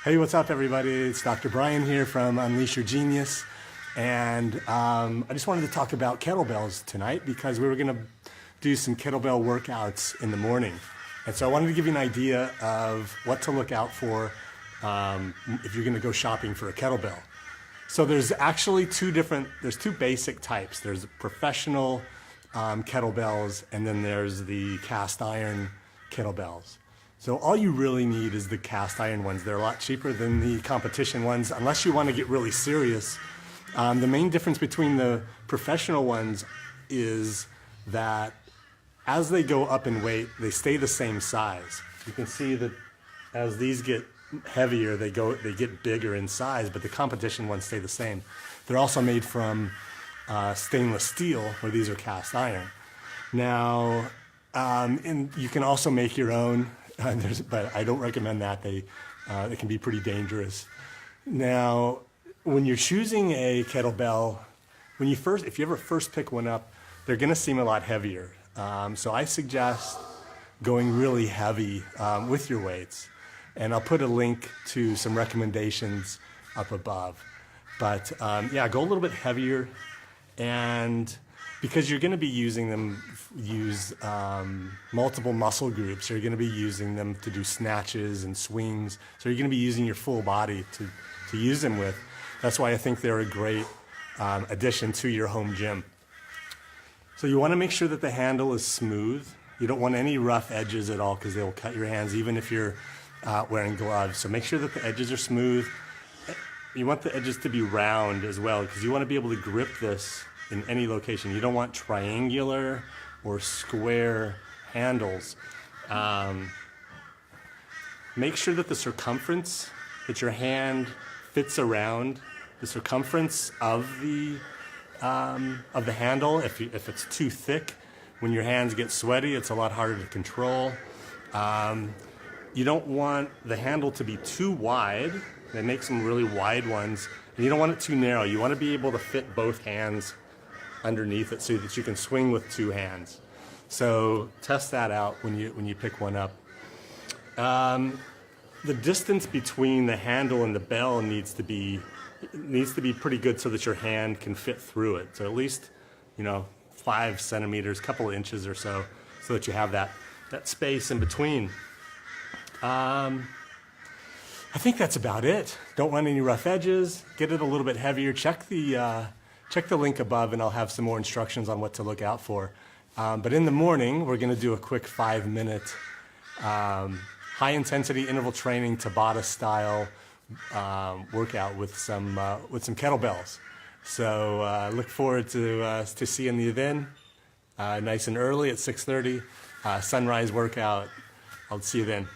Hey, what's up, everybody? It's Dr. Brian here from Unleash Your Genius. And I just wanted to talk about kettlebells tonight because we were going to do some kettlebell workouts in the morning. And so I wanted to give you an idea of what to look out for if you're going to go shopping for a kettlebell. So there's actually two basic types. There's professional kettlebells, and then there's the cast iron kettlebells. So all you really need is the cast iron ones. They're a lot cheaper than the competition ones, unless you want to get really serious. The main difference between the professional ones is that as they go up in weight, they stay the same size. You can see that as these get heavier, they get bigger in size, but the competition ones stay the same. They're also made from stainless steel, where these are cast iron. Now, and you can also make your own. But I don't recommend that. They can be pretty dangerous. Now, when you're choosing a kettlebell, if you ever first pick one up, they're going to seem a lot heavier. So I suggest going really heavy with your weights, and I'll put a link to some recommendations up above. But yeah, go a little bit heavier, and because you're going to be using them, use multiple muscle groups. You're going to be using them to do snatches and swings. So you're going to be using your full body to use them with. That's why I think they're a great addition to your home gym. So you want to make sure that the handle is smooth. You don't want any rough edges at all, because they'll cut your hands even if you're wearing gloves. So make sure that the edges are smooth. You want the edges to be round as well, because you want to be able to grip this in any location. You don't want triangular or square handles. Make sure that the circumference that your hand fits around the circumference of the handle. If it's too thick, when your hands get sweaty, it's a lot harder to control. You don't want the handle to be too wide. They make some really wide ones, and you don't want it too narrow. You want to be able to fit both hands underneath it so that you can swing with two hands. So test that out when you pick one up. The distance between the handle and the bell needs to be pretty good so that your hand can fit through it. So at least 5 centimeters, a couple of inches or so that you have that space in between. I think that's about it. Don't want any rough edges. Get it a little bit heavier. Check the link above, and I'll have some more instructions on what to look out for. But in the morning, we're going to do a quick 5-minute high-intensity interval training, Tabata style workout with some kettlebells. So look forward to seeing you then, nice and early at 6:30, sunrise workout. I'll see you then.